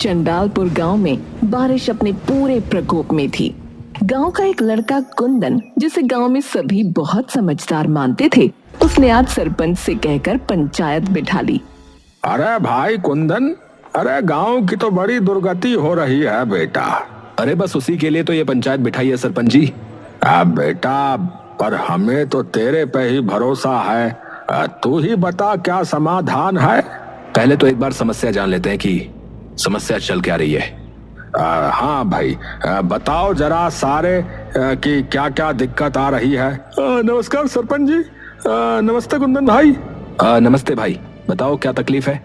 चंडालपुर गांव में बारिश अपने पूरे प्रकोप में थी। गांव का एक लड़का कुंदन, जिसे गांव में सभी बहुत समझदार मानते थे, उसने आज सरपंच से कहकर पंचायत बिठा ली। अरे भाई कुंदन, अरे गांव की तो बड़ी दुर्गति हो रही है बेटा। अरे बस उसी के लिए तो ये पंचायत बिठाई है सरपंच जी। अब बेटा, पर हमें तो तेरे पे ही भरोसा है। तू ही बता क्या समाधान है। पहले तो एक बार समस्या जान लेते हैं कि समस्या चल क्या रही है। हाँ भाई, बताओ जरा सारे कि क्या क्या दिक्कत आ रही है। नमस्कार सरपंच जी। नमस्ते कुंदन भाई। नमस्ते भाई, बताओ क्या तकलीफ है।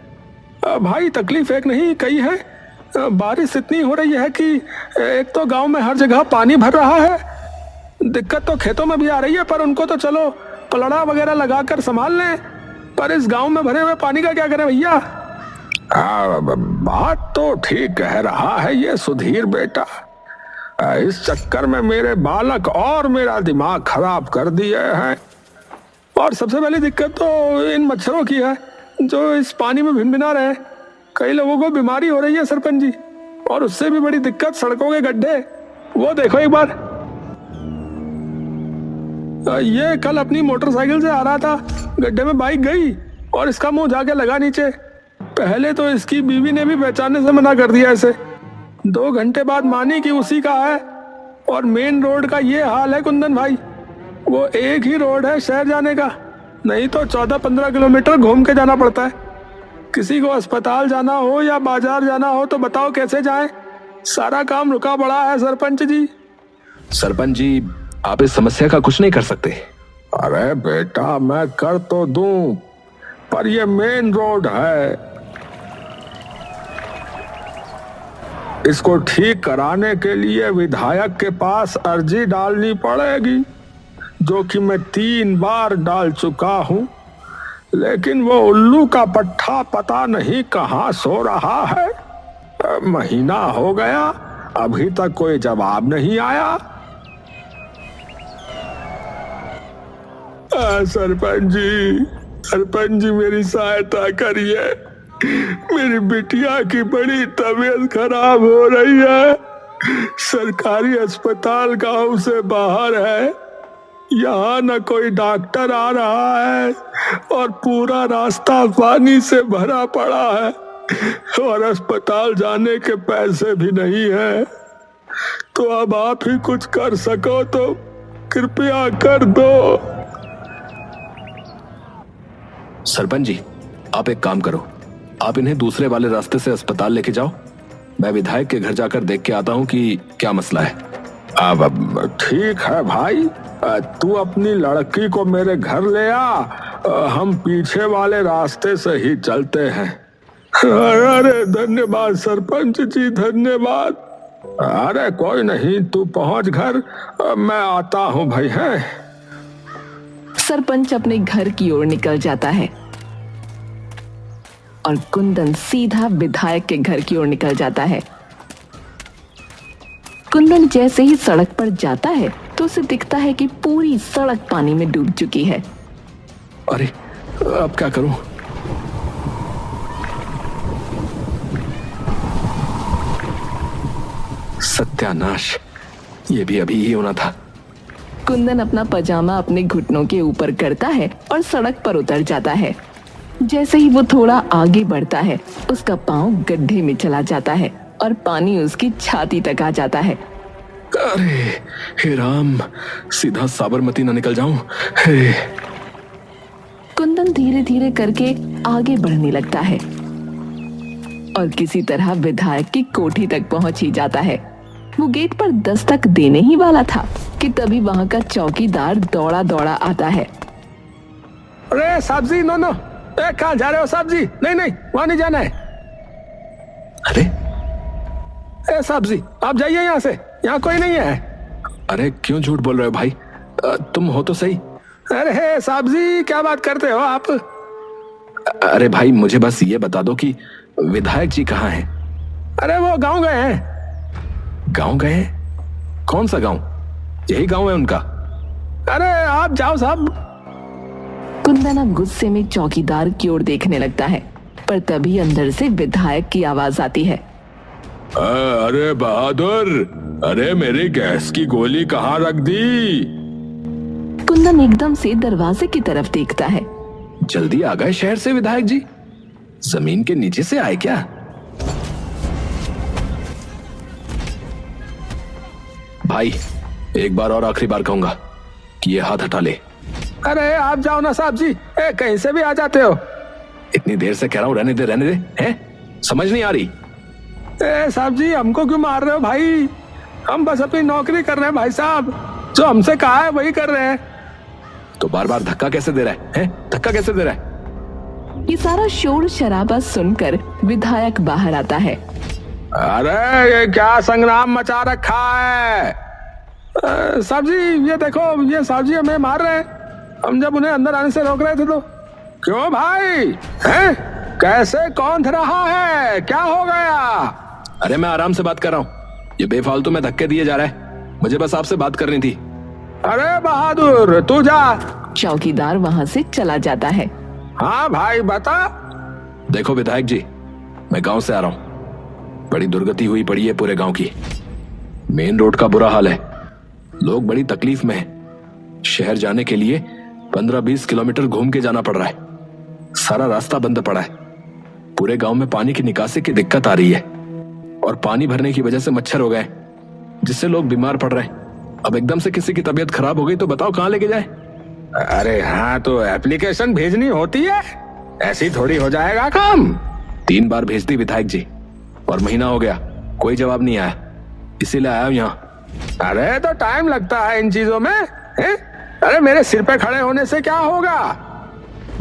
भाई तकलीफ एक नहीं कई है। बारिश इतनी हो रही है कि एक तो गांव में हर जगह पानी भर रहा है। दिक्कत तो खेतों में भी आ रही है, पर उनको तो चलो पलड़ा वगैरह लगाकर संभाल लें, पर इस गांव में भरे हुए पानी का क्या करें भैया। बात तो ठीक कह रहा है ये सुधीर बेटा। इस चक्कर में मेरे बालक और मेरा दिमाग खराब कर दिए हैं। और सबसे पहली दिक्कत तो इन मच्छरों की है जो इस पानी में भिनभिना रहे हैं। कई लोगों को बीमारी हो रही है सरपंच जी। और उससे भी बड़ी दिक्कत सड़कों के गड्ढे। वो देखो एक बार, ये कल अपनी मोटरसाइकिल से आ रहा था, गड्ढे में बाइक गई और इसका मुंह जाके लगा नीचे। पहले तो इसकी बीवी ने भी पहचानने से मना कर दिया इसे। 2 घंटे बाद मानी कि उसी का है। और मेन रोड का ये हाल है कुंदन भाई, वो एक ही रोड है शहर जाने का, नहीं तो 14-15 किलोमीटर घूम के जाना पड़ता है। किसी को अस्पताल जाना हो या बाजार जाना हो तो बताओ कैसे जाएं। सारा काम रुका पड़ा है सरपंच जी। सरपंच जी, आप इस समस्या का कुछ नहीं कर सकते। अरे बेटा, मैं कर तो दूं, पर ये मेन रोड है। इसको ठीक कराने के लिए विधायक के पास अर्जी डालनी पड़ेगी, जो कि मैं 3 बार डाल चुका हूं। लेकिन वो उल्लू का पट्टा पता नहीं कहां सो रहा है। महीना हो गया, अभी तक कोई जवाब नहीं आया। सरपंच जी मेरी सहायता करिए। मेरी बिटिया की बड़ी तबीयत खराब हो रही है। सरकारी अस्पताल गांव से बाहर है, यहाँ न कोई डॉक्टर आ रहा है और पूरा रास्ता पानी से भरा पड़ा है और अस्पताल जाने के पैसे भी नहीं है। तो अब आप ही कुछ कर सको तो कृपया कर दो। सरपंच जी, आप एक काम करो, आप इन्हें दूसरे वाले रास्ते से अस्पताल लेके जाओ। मैं विधायक के घर जाकर देख के आता हूँ कि क्या मसला है। अब ठीक है भाई, तू अपनी लड़की को मेरे घर ले आ, हम पीछे वाले रास्ते से ही चलते हैं। अरे धन्यवाद सरपंच जी, धन्यवाद। अरे कोई नहीं, तू पहुंच घर, मैं आता हूँ भाई। है सरपंच अपने घर की ओर निकल जाता है और कुंदन सीधा विधायक के घर की ओर निकल जाता है। कुंदन जैसे ही सड़क पर जाता है तो उसे दिखता है कि पूरी सड़क पानी में डूब चुकी है। अरे अब क्या करूं? सत्यानाश, ये भी अभी ही होना था। कुंदन अपना पजामा अपने घुटनों के ऊपर करता है और सड़क पर उतर जाता है। जैसे ही वो थोड़ा आगे बढ़ता है, उसका पांव गड्ढे में चला जाता है और पानी उसकी छाती तक आ जाता है। अरे हे राम, सीधा साबरमती ना निकल जाऊं। हे। कुंदन धीरे धीरे करके आगे बढ़ने लगता है और किसी तरह विधायक की कोठी तक पहुंच ही जाता है। वो गेट पर दस्तक देने ही वाला था कि तभी वहां का चौकीदार दौड़ा दौड़ा आता है। अरे साहब जी, नो कहाँ जा रहे हो साहब जी? नहीं, वहां नहीं जाना है। अरे साहब जी, आप जाइए यहाँ से, यहाँ कोई नहीं है। अरे क्यों झूठ बोल रहे हो भाई? तुम हो तो सही। अरे साहब जी, क्या बात करते हो आप? अरे भाई, मुझे बस ये बता दो कि विधायक जी कहाँ हैं? अरे वो गांव गए हैं। गांव गए हैं? कौन सा गांव? यही गांव है उनका? अरे आप जाओ साहब। कुंदन अब गुस्से में चौकीदार की ओर देखने लगता है, पर तभी अंदर से विधायक की आवाज आती है। अरे बहादुर, अरे मेरी गैस की गोली कहाँ रख दी? कुंदन एकदम से दरवाजे की तरफ देखता है। जल्दी आ गए शहर से विधायक जी? जमीन के नीचे से आए क्या? भाई, एक बार और आखिरी बार कहूंगा कि ये हाथ हटा ले। अरे आप जाओ ना साहब जी, कहीं से भी आ जाते हो। इतनी देर से कह रहा हूं, रहने दे रहने दे, हैं? समझ नहीं आ रही? साहब जी हमको क्यों मार रहे हो भाई? हम बस अपनी नौकरी कर रहे हैं भाई साहब, जो हमसे कहा है वही कर रहे हैं। तो बार बार धक्का कैसे दे रहा है? धक्का कैसे दे रहा है? ये सारा शोर शराबा सुनकर विधायक बाहर आता है। अरे ये क्या संग्राम मचा रखा है? साहब जी ये देखो, ये साहब जी हमें मार रहे हैं। हम जब उन्हें अंदर आने से रोक रहे थे तो। क्यों भाई, हैं? कैसे, कौन रहा है, क्या हो गया? अरे मैं आराम से बात कर रहा हूँ, ये बेफालतू में धक्के दिए जा रहा है। मुझे बस आपसे बात करनी थी। अरे बहादुर तू जा। चौकीदार वहाँ से चला जाता है। हाँ भाई बता। देखो विधायक जी, मैं गांव से आ रहा हूँ। बड़ी दुर्गति हुई पड़ी है पूरे गांव की। मेन रोड का बुरा हाल है, लोग बड़ी तकलीफ में हैं। शहर जाने के लिए 15-20 किलोमीटर घूम के जाना पड़ रहा है। सारा रास्ता बंद पड़ा है। पूरे गांव में पानी की निकासी की दिक्कत आ रही है और पानी भरने की वजह से मच्छर हो गए, जिससे लोग बीमार पड़ रहे हैं। अब एकदम से किसी की तबीयत खराब हो गई तो बताओ कहाँ लेके जाए? अरे हाँ, तो एप्लीकेशन भेजनी होती है, ऐसी थोड़ी हो जाएगा काम। 3 बार भेज दी विधायक जी और महीना हो गया, कोई जवाब नहीं आया, इसीलिए आया हूं यहाँ। अरे तो टाइम लगता है इन चीजों में, है? अरे मेरे सिर पे खड़े होने से क्या होगा?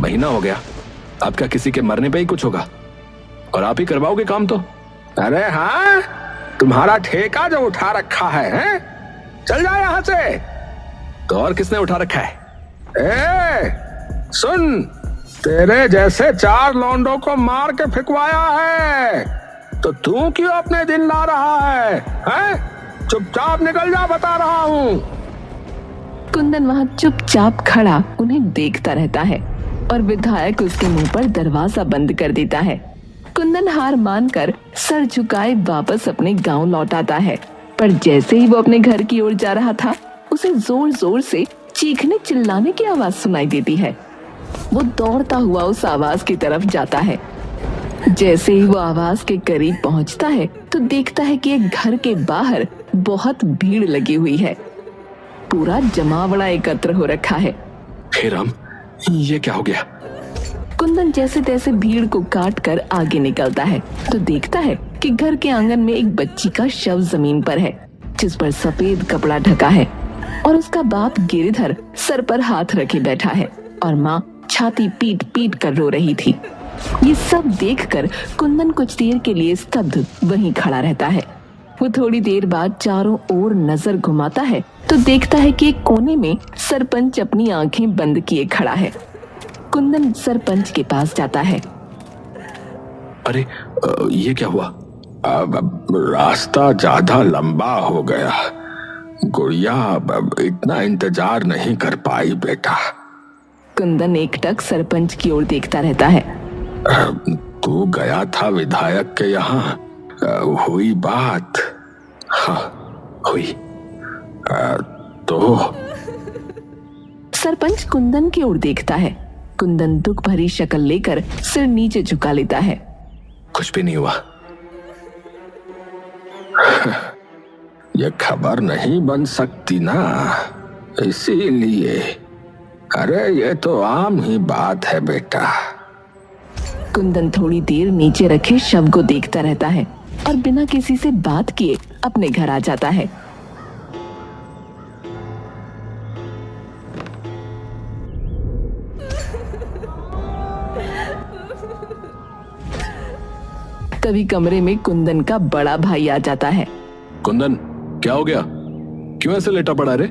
महीना हो गया, अब क्या किसी के मरने पे ही कुछ होगा? और आप ही करवाओगे काम तो? अरे हाँ, तुम्हारा ठेका जो उठा रखा है? चल जा यहाँ से। तो और किसने उठा रखा है? सुन, तेरे जैसे 4 लौंडों को मार के फिकवाया है, तो तू क्यों अपने दिन ला रहा है? चुपचाप निकल जा, बता रहा हूँ। कुंदन वहाँ चुपचाप खड़ा उन्हें देखता रहता है और विधायक उसके मुंह पर दरवाजा बंद कर देता है। कुंदन हार मानकर सर झुकाए वापस अपने गांव लौट आता है, पर जैसे ही वो अपने घर की ओर जा रहा था, उसे जोर जोर से चीखने चिल्लाने की आवाज सुनाई देती है। वो दौड़ता हुआ उस आवाज की तरफ जाता है। जैसे ही वो आवाज के करीब पहुंचता है तो देखता है कि एक घर के बाहर बहुत भीड़ लगी हुई है। पूरा जमावड़ा एकत्र हो रखा है। हे राम, ये क्या हो गया? कुंदन जैसे तैसे भीड़ को काट कर आगे निकलता है तो देखता है कि घर के आंगन में एक बच्ची का शव जमीन पर है, जिस पर सफेद कपड़ा ढका है, और उसका बाप गिरिधर सर पर हाथ रखे बैठा है और माँ छाती पीट पीट कर रो रही थी। ये सब देखकर कुंदन कुछ देर के लिए स्तब्ध वहीं खड़ा रहता है। वो थोड़ी देर बाद चारों ओर नजर घुमाता है तो देखता है कि एक कोने में सरपंच अपनी आंखें बंद किए खड़ा है। कुंदन सरपंच के पास जाता है। अरे ये क्या हुआ? अब रास्ता ज्यादा लंबा हो गया, गुड़िया अब इतना इंतजार नहीं कर पाई बेटा। कुंदन एकटक सरपंच की ओर देखता रहता है। तू गया था विधायक के यहाँ, हुई बात? हाँ हुई। तो सरपंच कुंदन की ओर देखता है। कुंदन दुख भरी शक्ल लेकर सिर नीचे झुका लेता है। कुछ भी नहीं हुआ। ये खबर नहीं बन सकती ना, इसीलिए। अरे ये तो आम ही बात है बेटा। कुंदन थोड़ी देर नीचे रखे शव को देखता रहता है और बिना किसी से बात किए अपने घर आ जाता है। तभी कमरे में कुंदन का बड़ा भाई आ जाता है। कुंदन, क्या हो गया? क्यों ऐसे लेटा पड़ा रे?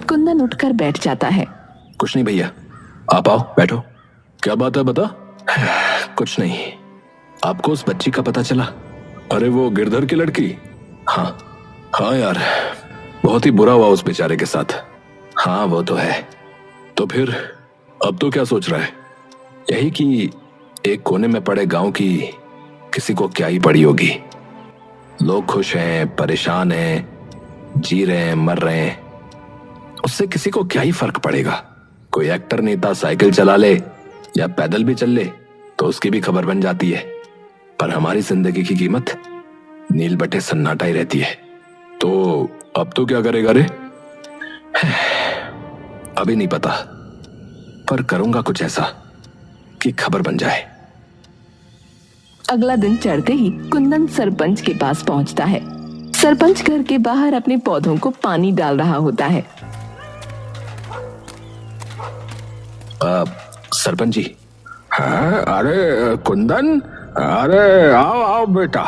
कुंदन उठकर बैठ जाता है। कुछ नहीं भैया, आप आओ बैठो। क्या बात है बता। कुछ नहीं। आपको उस बच्ची का पता चला? अरे वो गिरधर की लड़की? हाँ हाँ यार, बहुत ही बुरा हुआ उस बेचारे के साथ। हाँ वो तो है। तो फिर अब तो क्या सोच रहा है? यही कि एक कोने में पड़े गांव की किसी को क्या ही पड़ी होगी। लोग खुश हैं, परेशान हैं, जी रहे हैं, मर रहे हैं, उससे किसी को क्या ही फर्क पड़ेगा। कोई एक्टर नेता साइकिल चला ले या पैदल भी चल ले तो उसकी भी खबर बन जाती है। पर हमारी जिंदगी की कीमत नील बटे सन्नाटा ही रहती है। तो अब तो क्या करेगा रे? अभी नहीं पता, पर करूंगा कुछ ऐसा कि खबर बन जाए। अगला दिन चढ़ते ही कुंदन सरपंच के पास पहुंचता है। सरपंच घर के बाहर अपने पौधों को पानी डाल रहा होता है। सरपंच जी। हाँ, अरे कुंदन, अरे आओ आओ बेटा,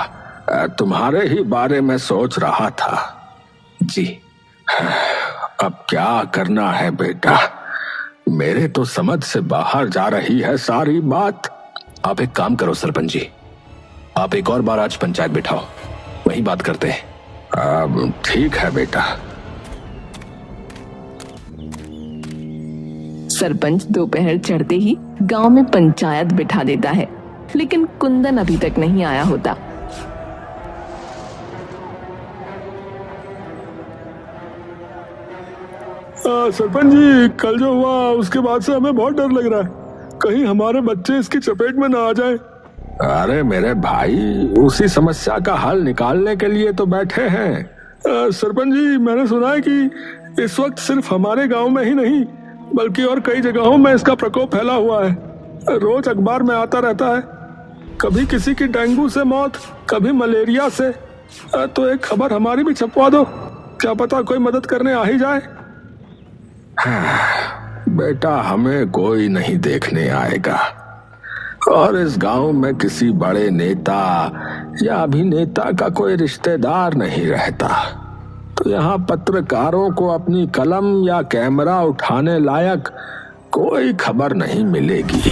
तुम्हारे ही बारे में सोच रहा था। जी। अब क्या करना है बेटा? मेरे तो समझ से बाहर जा रही है सारी बात। आप एक काम करो सरपंच जी, आप एक और बार आज पंचायत बिठाओ, वहीं बात करते हैं। अब ठीक है बेटा। सरपंच दोपहर चढ़ते ही गांव में पंचायत बिठा देता है, लेकिन कुंदन अभी तक नहीं आया होता। सरपंच जी, कल जो हुआ उसके बाद से हमें बहुत डर लग रहा है, कहीं हमारे बच्चे इसकी चपेट में ना आ जाए। अरे मेरे भाई, उसी समस्या का हल निकालने के लिए तो बैठे हैं। सरपंच जी, मैंने सुना है कि इस वक्त सिर्फ हमारे गांव में ही नहीं बल्कि और कई जगहों में इसका प्रकोप फैला हुआ है। रोज अखबार में आता रहता है, कभी किसी की डेंगू से मौत, कभी मलेरिया से। तो एक खबर हमारी भी छपवा दो, क्या पता कोई मदद करने आ ही जाए। बेटा, हमें कोई नहीं देखने आएगा और इस गांव में किसी बड़े नेता या अभिनेता का कोई रिश्तेदार नहीं रहता, तो यहाँ पत्रकारों को अपनी कलम या कैमरा उठाने लायक कोई खबर नहीं मिलेगी।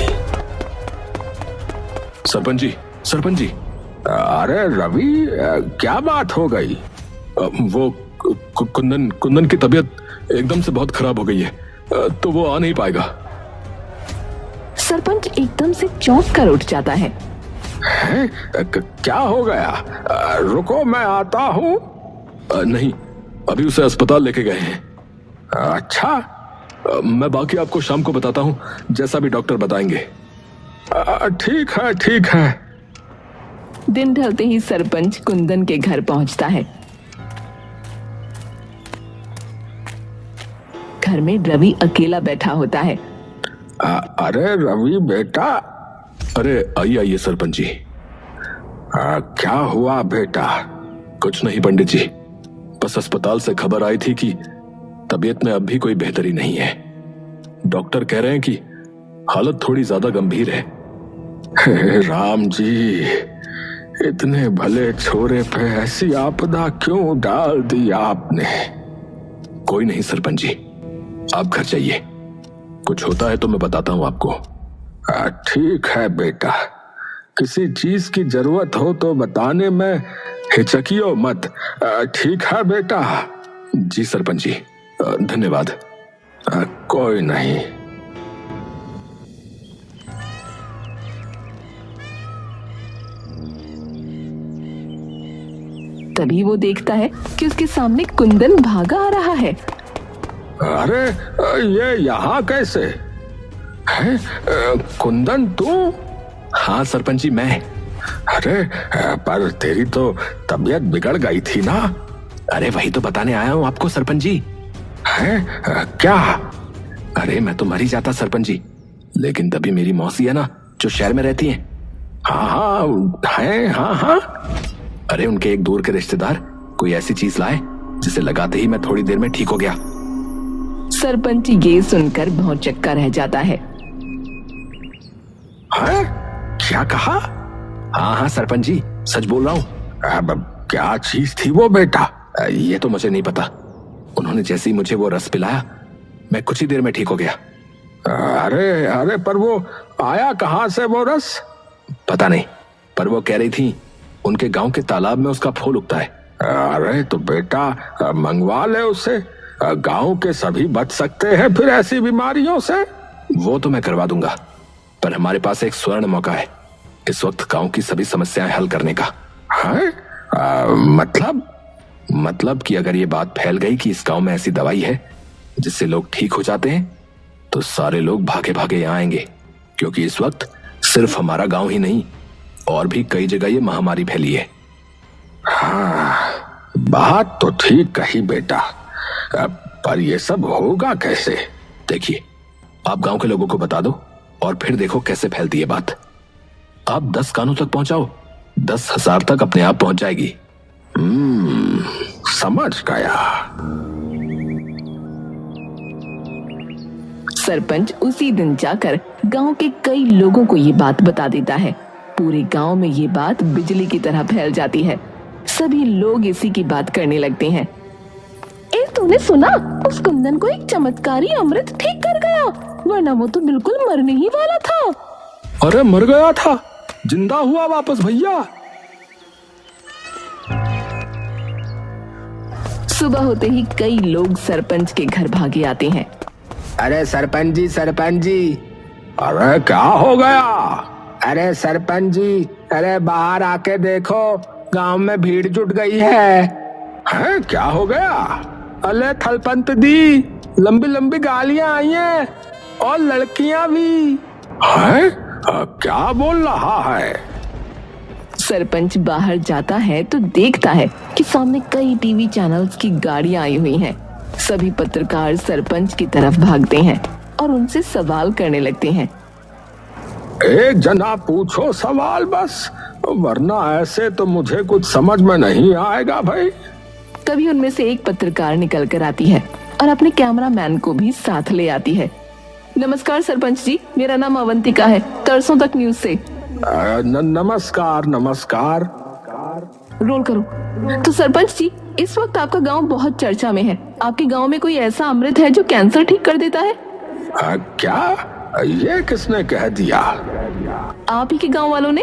सरपंच जी, सरपंच जी। अरे रवि, क्या बात हो गई? वो कुंदन की तबीयत एकदम से बहुत खराब हो गई है, तो वो आ नहीं पाएगा। सरपंच एकदम से चौंक कर उठ जाता है। क्या हो गया? रुको, मैं आता हूँ। नहीं, अभी उसे अस्पताल लेके गए हैं। अच्छा, मैं बाकी आपको शाम को बताता हूँ, जैसा भी डॉक्टर बताएंगे। ठीक है, ठीक है। दिन ढलते ही सरपंच कुंदन के घर पहुंचता है। घर में रवि अकेला बैठा होता है। अरे रवि बेटा। अरे आइए आइए सरपंच जी। क्या हुआ बेटा? कुछ नहीं पंडित जी, बस अस्पताल से खबर आई थी कि तबीयत में अब भी कोई बेहतरी नहीं है। डॉक्टर कह रहे हैं कि हालत थोड़ी ज्यादा गंभीर है। हे राम जी, इतने भले छोरे पे ऐसी आपदा क्यों डाल दी आपने? कोई नहीं सरपंच जी, आप घर जाइए, कुछ होता है तो मैं बताता हूं आपको। ठीक है बेटा, किसी चीज की जरूरत हो तो बताने में हिचकियो मत। ठीक है बेटा। जी सरपंच जी, धन्यवाद। कोई नहीं। तभी वो देखता है कि उसके सामने कुंदन भागा आ रहा है। अरे ये यहाँ कैसे है? कुंदन तू? हाँ सरपंच जी, मैं। अरे पर तेरी तो तबीयत बिगड़ गई थी ना? अरे वही तो बताने आया हूँ आपको सरपंच जी। है क्या? अरे मैं तो मर ही जाता सरपंच जी, लेकिन तभी मेरी मौसी है ना, जो शहर में रहती है। हाँ हाँ है, हाँ हाँ। अरे उनके एक दूर के रिश्तेदार कोई ऐसी चीज लाए जिसे लगाते ही मैं थोड़ी देर में ठीक हो गया। सरपंच ये सुनकर भौंचक्का रह जाता है। क्या कहा? हाँ हाँ सरपंच जी, सच बोल रहा हूँ। अब क्या चीज थी वो बेटा? ये तो मुझे नहीं पता, उन्होंने जैसे ही मुझे वो रस पिलाया मैं कुछ ही देर में ठीक हो गया। अरे अरे पर वो आया कहाँ से वो रस? पता नहीं, पर वो कह रही थी उनके गांव के तालाब में उसका फूल उगता है। अरे तो बेटा मंगवा ले उसे, गांव के सभी बच सकते हैं फिर ऐसी बीमारियों से। वो तो मैं करवा दूंगा, पर हमारे पास एक स्वर्ण मौका है इस वक्त गांव की सभी समस्याएं हल करने का। है? मतलब कि अगर ये बात फैल गई कि इस गांव में ऐसी दवाई है जिससे लोग ठीक हो जाते हैं तो सारे लोग भागे भागे यहाँ आएंगे, क्योंकि इस वक्त सिर्फ हमारा गांव ही नहीं और भी कई जगह ये महामारी फैली है। हाँ, बात तो ठीक कही बेटा, पर ये सब होगा कैसे? देखिए, आप गांव के लोगों को बता दो और फिर देखो कैसे फैलती है बात। आप 10 कानों तक पहुंचाओ, 10,000 तक अपने आप पहुंच जाएगी। समझ गया। सरपंच उसी दिन जाकर गांव के कई लोगों को ये बात बता देता है। पूरे गांव में ये बात बिजली की तरह फैल जाती है। सभी लोग इसी की बात करने लगते हैं। तूने सुना, उस कुंदन को एक चमत्कारी अमृत ठीक कर गया, वरना वो तो बिल्कुल मरने ही वाला था। अरे मर गया था, जिंदा हुआ वापस भैया। सुबह होते ही कई लोग सरपंच के घर भागे आते हैं। अरे सरपंच जी। अरे क्या हो गया? अरे सरपंच जी, अरे बाहर आके देखो, गांव में भीड़ जुट गई है। हैं, क्या हो गया? अरे थलपंत दी, लंबी लंबी गालियां आई हैं और लड़कियां भी हैं। क्या बोल रहा है? सरपंच बाहर जाता है तो देखता है कि सामने कई टीवी चैनल्स की गाड़ियां आई हुई हैं। सभी पत्रकार सरपंच की तरफ भागते हैं और उनसे सवाल करने लगते हैं। एक जना पूछो सवाल बस, वरना ऐसे तो मुझे कुछ समझ में नहीं आएगा भाई। तभी उनमें से एक पत्रकार निकल कर आती है और अपने कैमरामैन को भी साथ ले आती है। नमस्कार सरपंच जी, मेरा नाम अवंतिका है, तरसों तक न्यूज से। नमस्कार। रोल करो। तो सरपंच जी, इस वक्त आपका गांव बहुत चर्चा में है। आपके गांव में कोई ऐसा अमृत है जो कैंसर ठीक कर देता है? क्या? ये किसने कह दिया? आप ही के गांव वालों ने।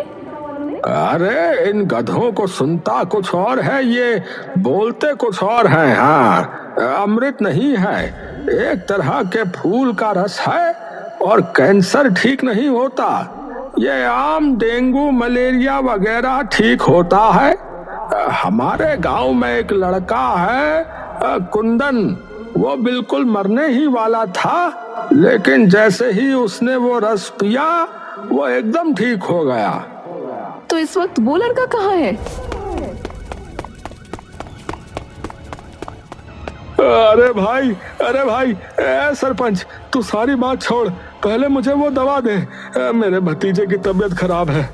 अरे इन गधों को सुनता कुछ और है, ये बोलते कुछ और है। हाँ, अमृत नहीं है, एक तरह के फूल का रस है और कैंसर ठीक नहीं होता। ये आम डेंगू मलेरिया वगैरह ठीक होता है। हमारे गांव में एक लड़का है कुंदन, वो बिल्कुल मरने ही वाला था, लेकिन जैसे ही उसने वो रस पिया वो एकदम ठीक हो गया। तो इस वक्त वो लड़का कहाँ है? अरे भाई, सरपंच तू सारी बात छोड़, पहले मुझे वो दवा दे, मेरे भतीजे की तबीयत खराब है।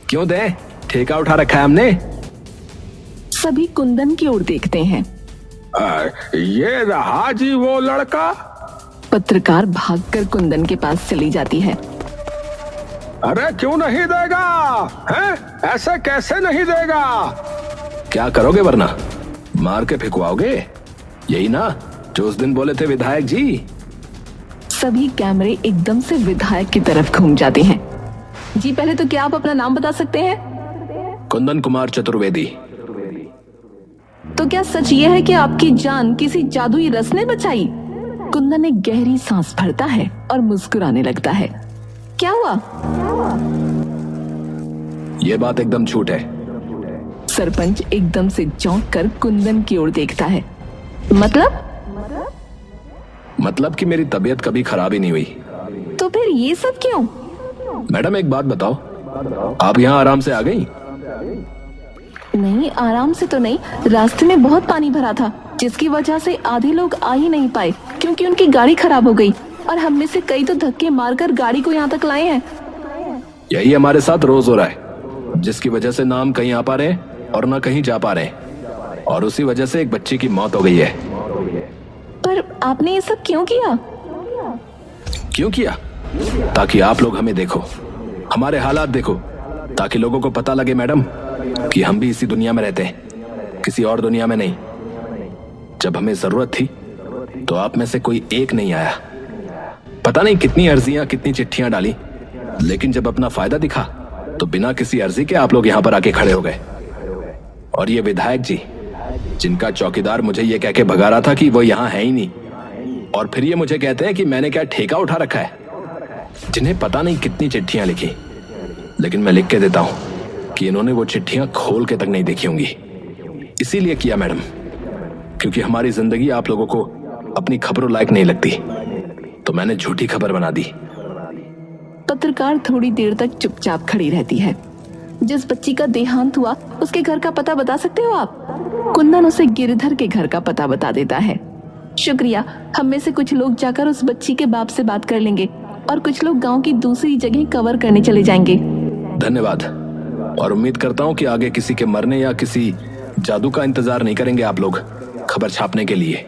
क्यों दे? ठेका उठा रखा है हमने। सभी कुंदन की ओर देखते हैं। ये रहा जी वो लड़का। पत्रकार भागकर कुंदन के पास चली जाती है। अरे क्यों नहीं देगा? हैं? ऐसे कैसे नहीं देगा? क्या करोगे वरना? मार के फेंकवाओगे? यही ना जो उस दिन बोले थे विधायक जी। सभी कैमरे एकदम से विधायक की तरफ घूम जाते हैं। जी पहले तो क्या आप अपना नाम बता सकते हैं? कुंदन कुमार चतुर्वेदी। तो क्या सच ये है कि आपकी जान किसी जादुई रस ने बचाई? कुंदन एक गहरी सांस भरता है और मुस्कुराने लगता है। क्या हुआ? ये बात एकदम झूठ है। सरपंच एकदम से चौंक कर कुंदन की ओर देखता है। मतलब कि मेरी तबीयत कभी खराब ही नहीं हुई। तो फिर ये सब क्यों? मैडम एक बात बताओ, आप यहाँ आराम से आ गई? नहीं, आराम से तो नहीं, रास्ते में बहुत पानी भरा था, जिसकी वजह से आधे लोग आ ही नहीं पाए क्योंकि उनकी गाड़ी खराब हो गई और हम में से कई तो धक्के मारकर गाड़ी को यहाँ तक लाए हैं। यही हमारे साथ रोज हो रहा है, जिसकी वजह से ना हम कहीं आ पा रहे हैं और ना कहीं जा पा रहे हैं, और उसी वजह से एक बच्ची की मौत हो गई है। पर आपने ये सब क्यों किया? क्यों किया? ताकि आप लोग हमें देखो, हमारे हालात देखो, ताकि लोगों को पता लगे मैडम कि हम भी इसी दुनिया में रहते हैं, किसी और दुनिया में नहीं। जब हमें जरूरत थी तो आप में से कोई एक नहीं आया। पता नहीं कितनी अर्जियां, कितनी चिट्ठियां डाली, लेकिन जब अपना फायदा दिखा तो बिना किसी अर्जी के आप लोग यहां पर आके खड़े हो गए। और ये विधायक जी, जिनका चौकीदार मुझे ये कह के भगा रहा था कि वो यहाँ है ही नहीं, और फिर ये मुझे कहते हैं कि मैंने क्या ठेका उठा रखा है। जिन्हें पता नहीं कितनी चिट्ठियां लिखी, लेकिन मैं लिख के देता हूं कि इन्होंने वो चिट्ठियां खोल के तक नहीं देखी होंगी। इसीलिए किया मैडम, क्योंकि हमारी जिंदगी आप लोगों को अपनी खबरों लायक नहीं लगती, तो मैंने झूठी खबर बना दी। पत्रकार थोड़ी देर तक चुपचाप खड़ी रहती है। जिस बच्ची का देहांत हुआ उसके घर का पता बता सकते हो आप? कुंदन उसे गिरधर के घर का पता बता देता है। शुक्रिया, हम में से कुछ लोग जाकर उस बच्ची के बाप से बात कर लेंगे और कुछ लोग गांव की दूसरी जगह कवर करने चले जाएंगे। धन्यवाद, और उम्मीद करता हूं कि आगे किसी के मरने या किसी जादू का इंतजार नहीं करेंगे आप लोग खबर छापने के लिए।